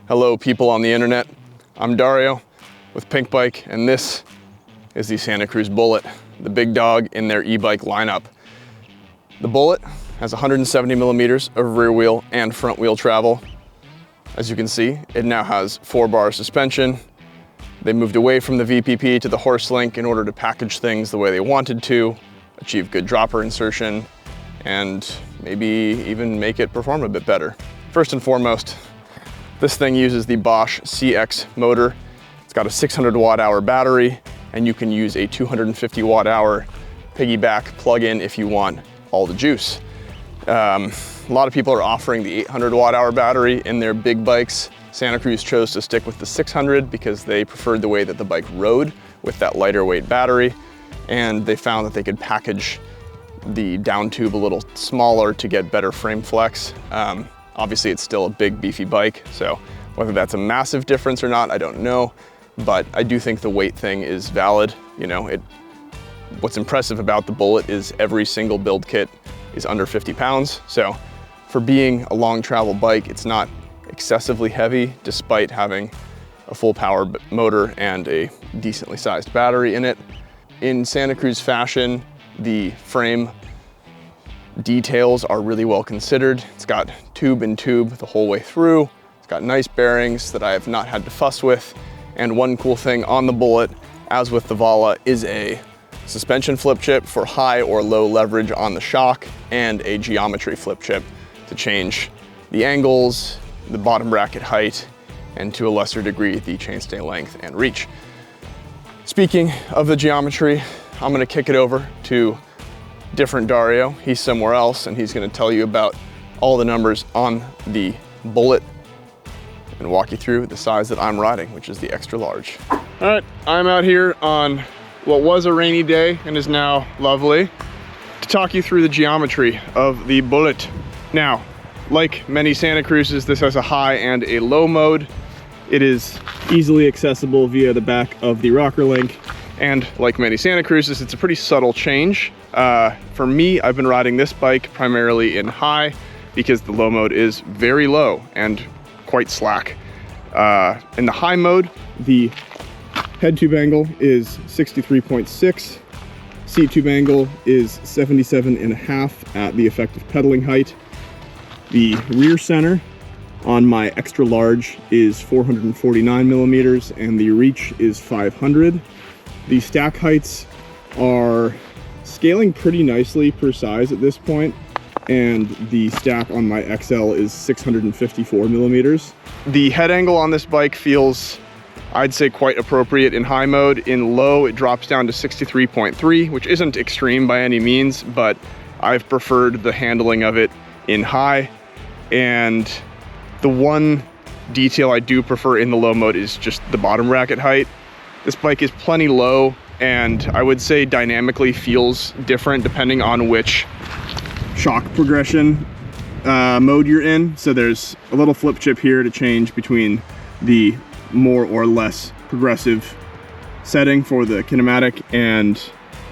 Hello people on the internet, I'm Dario with Pinkbike, and this is the Santa Cruz Bullit, the big dog in their e-bike lineup. The Bullit has 170 millimeters of rear wheel and front wheel travel. As you can see, it now has 4-bar suspension. They moved away from the VPP to the horse link in order to package things the way they wanted to, achieve good dropper insertion, and maybe even make it perform a bit better. First and foremost, this thing uses the Bosch CX motor. It's got a 600 watt-hour battery, and you can use a 250 watt-hour piggyback plug-in if you want all the juice. A lot of people are offering the 800 watt-hour battery in their big bikes. Santa Cruz chose to stick with the 600 because they preferred the way that the bike rode with that lighter weight battery, and they found that they could package the down tube a little smaller to get better frame flex. Obviously, it's still a big, beefy bike, so whether that's a massive difference or not, I don't know, but I do think the weight thing is valid. You know, what's impressive about the Bullit is every single build kit is under 50 pounds, so for being a long travel bike, it's not excessively heavy, despite having a full power motor and a decently sized battery in it. In Santa Cruz fashion, the frame details are really well considered. It's got tube and tube the whole way through. It's got nice bearings that I have not had to fuss with. And one cool thing on the Bullit, as with the Vala, is a suspension flip chip for high or low leverage on the shock, and a geometry flip chip to change the angles, the bottom bracket height, and to a lesser degree, the chainstay length and reach. Speaking of the geometry, I'm gonna kick it over to different Dario. He's somewhere else, and he's gonna tell you about all the numbers on the Bullit and walk you through the size that I'm riding, which is the extra large. All right, I'm out here on what was a rainy day and is now lovely to talk you through the geometry of the Bullit. Now, like many Santa Cruzes, this has a high and a low mode. It is easily accessible via the back of the rocker link. And like many Santa Cruzes, it's a pretty subtle change. For me, I've been riding this bike primarily in high because the low mode is very low and quite slack. In the high mode, the head tube angle is 63.6. Seat tube angle is 77.5 at the effective pedaling height. The rear center on my extra large is 449 millimeters and the reach is 500. The stack heights are scaling pretty nicely per size at this point, and the stack on my XL is 654 millimeters. The head angle on this bike feels, I'd say, quite appropriate in high mode. In low, it drops down to 63.3, which isn't extreme by any means, but I've preferred the handling of it in high. And the one detail I do prefer in the low mode is just the bottom bracket height. This bike is plenty low, and I would say dynamically feels different depending on which shock progression mode you're in. So there's a little flip chip here to change between the more or less progressive setting for the kinematic, and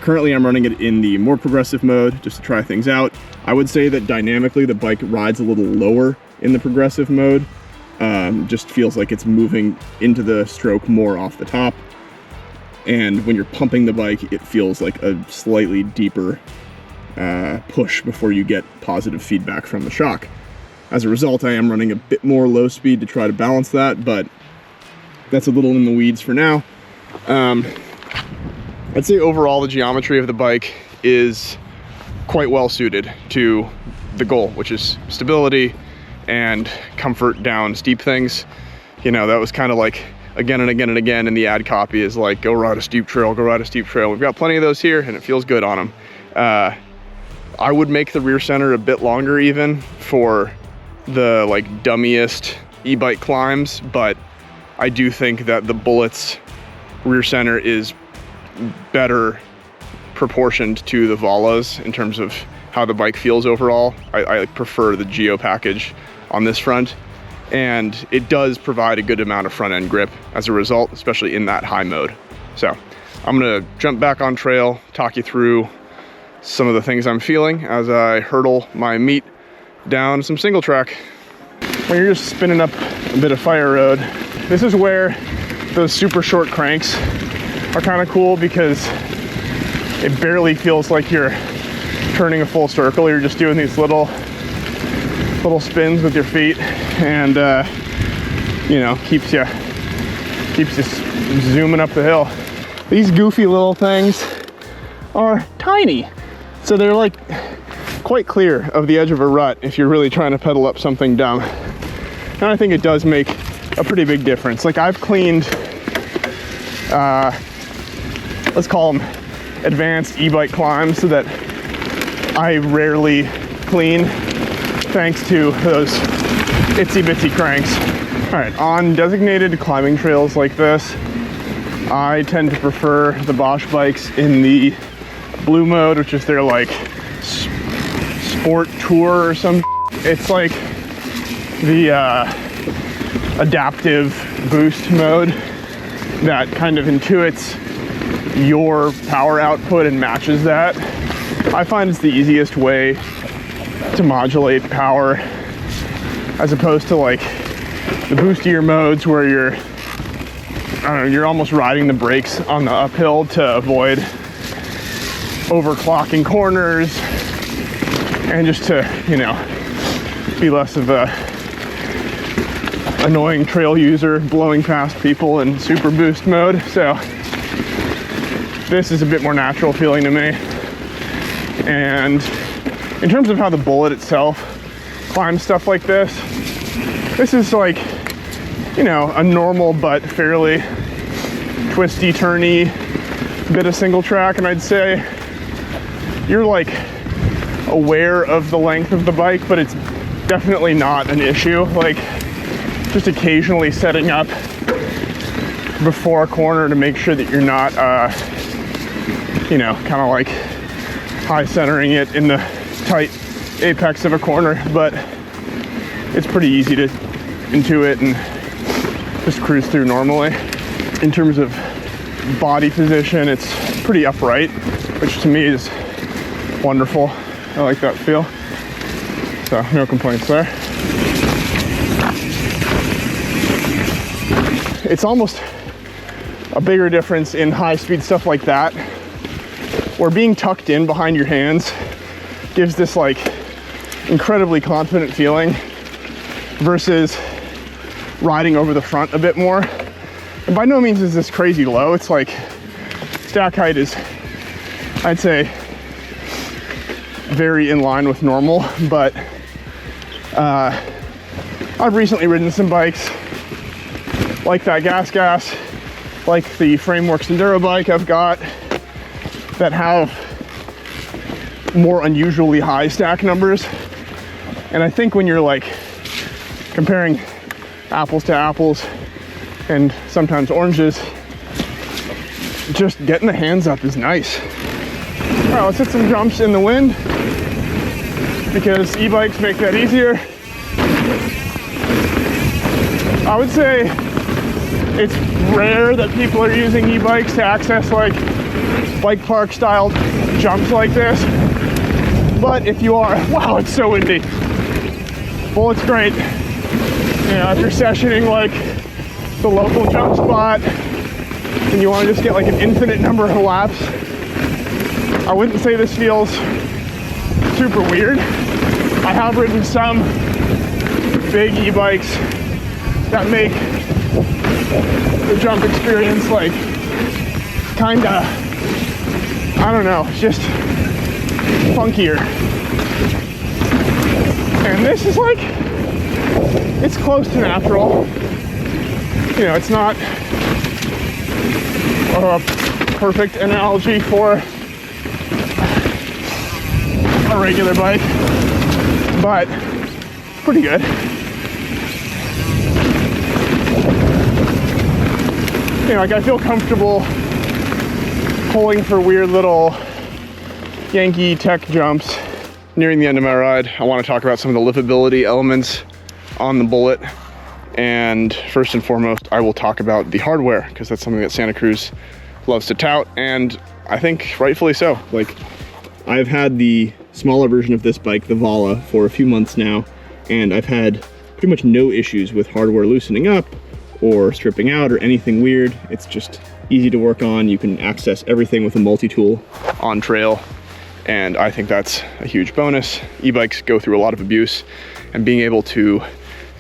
currently I'm running it in the more progressive mode just to try things out. I would say that dynamically the bike rides a little lower in the progressive mode. Just feels like it's moving into the stroke more off the top. And when you're pumping the bike, it feels like a slightly deeper push before you get positive feedback from the shock. As a result, I am running a bit more low speed to try to balance that, but that's a little in the weeds for now. I'd say overall the geometry of the bike is quite well suited to the goal, which is stability and comfort down steep things. You know, that was kind of like again and again and again in the ad copy is like, go ride a steep trail, go ride a steep trail. We've got plenty of those here and it feels good on them. I would make the rear center a bit longer even for the like dummiest e-bike climbs, but I do think that the Bullit's rear center is better proportioned to the Vala's in terms of how the bike feels overall. I prefer the Geo package on this front, and it does provide a good amount of front end grip as a result, especially in that high mode. So I'm gonna jump back on trail, talk you through some of the things I'm feeling as I hurdle my meat down some single track. when you're just spinning up a bit of fire road, this is where those super short cranks are kind of cool because it barely feels like you're turning a full circle. You're just doing these little spins with your feet, and you know, keeps you zooming up the hill. These goofy little things are tiny, so they're like quite clear of the edge of a rut if you're really trying to pedal up something dumb. And I think it does make a pretty big difference. Like, I've cleaned, let's call them advanced e-bike climbs so that I rarely clean thanks to those itsy bitsy cranks. All right, on designated climbing trails like this, I tend to prefer the Bosch bikes in the blue mode, which is their like sport tour or some. It's like the adaptive boost mode that kind of intuits your power output and matches that. I find it's the easiest way to modulate power, as opposed to like the boostier modes where you're, I don't know, you're almost riding the brakes on the uphill to avoid overclocking corners and just to, you know, be less of a annoying trail user blowing past people in super boost mode. So this is a bit more natural feeling to me. And in terms of how the Bullit itself climbs stuff like this is like, you know, a normal but fairly twisty, turny bit of single track. And I'd say you're like aware of the length of the bike, but it's definitely not an issue. Like, just occasionally setting up before a corner to make sure that you're not, you know, kind of like high centering it in the tight apex of a corner, but it's pretty easy to intuit and just cruise through normally. In terms of body position, it's pretty upright, which to me is wonderful. I like that feel. So no complaints there. It's almost a bigger difference in high speed stuff like that, where being tucked in behind your hands gives this like incredibly confident feeling versus riding over the front a bit more. And by no means is this crazy low. It's like stack height is, I'd say, very in line with normal, but I've recently ridden some bikes like that gas, like the Frameworks Enduro bike I've got, that have more unusually high stack numbers. And I think when you're like comparing apples to apples and sometimes oranges, just getting the hands up is nice. All right, let's hit some jumps in the wind because e-bikes make that easier. I would say it's rare that people are using e-bikes to access like bike park style jumps like this. But if you are, wow, it's so windy. Bullit's great. You know, if you're sessioning like the local jump spot and you want to just get like an infinite number of laps, I wouldn't say this feels super weird. I have ridden some big e-bikes that make the jump experience like kinda, I don't know, just funkier. And this is like, it's close to natural. You know, it's not a perfect analogy for a regular bike, but pretty good. You know, like I feel comfortable pulling for weird little Yankee tech jumps. Nearing the end of my ride, I want to talk about some of the livability elements on the Bullit. And first and foremost, I will talk about the hardware, because that's something that Santa Cruz loves to tout, and I think rightfully so. Like, I've had the smaller version of this bike, the Vala, for a few months now, and I've had pretty much no issues with hardware loosening up or stripping out or anything weird. It's just easy to work on. You can access everything with a multi-tool on trail, and I think that's a huge bonus. E-bikes go through a lot of abuse, and being able to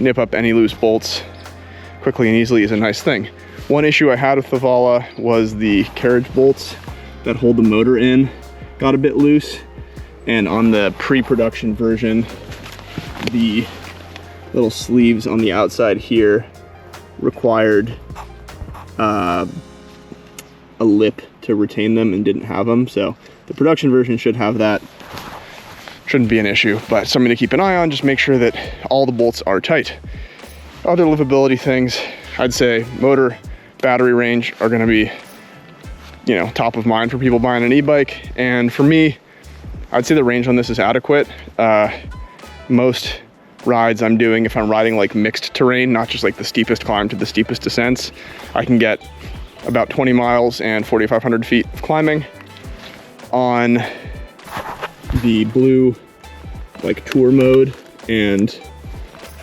nip up any loose bolts quickly and easily is a nice thing. One issue I had with the Vala was the carriage bolts that hold the motor in got a bit loose, and on the pre-production version, the little sleeves on the outside here required a lip to retain them and didn't have them. So the production version should have that. Shouldn't be an issue, but something to keep an eye on. Just make sure that all the bolts are tight. Other livability things, I'd say motor, battery range are gonna be, you know, top of mind for people buying an e-bike. And for me, I'd say the range on this is adequate. Most rides I'm doing, if I'm riding like mixed terrain, not just like the steepest climb to the steepest descents, I can get about 20 miles and 4,500 feet of climbing. On the blue like tour mode and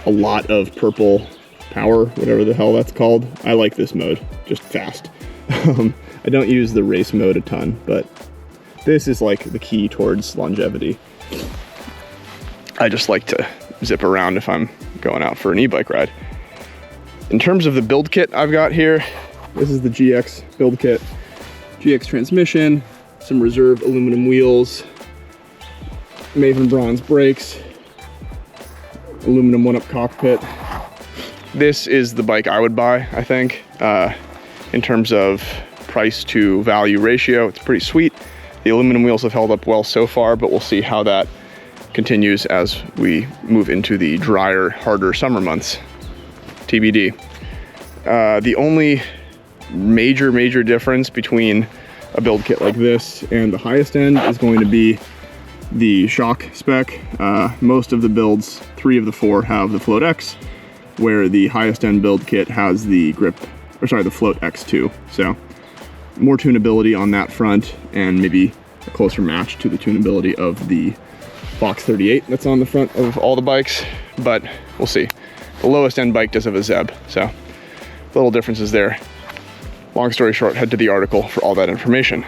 a lot of purple power, whatever the hell that's called, I like this mode, just fast. I don't use the race mode a ton, but this is like the key towards longevity. I just like to zip around if I'm going out for an e-bike ride. In terms of the build kit I've got here, this is the GX build kit. GX transmission, some reserve aluminum wheels, Maven bronze brakes, aluminum one-up cockpit. This is the bike I would buy, I think. In terms of price to value ratio, it's pretty sweet. The aluminum wheels have held up well so far, but we'll see how that continues as we move into the drier, harder summer months. TBD. The only major difference between a build kit like this and the highest end is going to be the shock spec. Most of the builds, 3 of the 4, have the Float X, where the highest end build kit has the the Float X2. So more tunability on that front, and maybe a closer match to the tunability of the Fox 38 that's on the front of all the bikes, but we'll see. The lowest end bike does have a Zeb, so little differences there. Long story short, head to the article for all that information.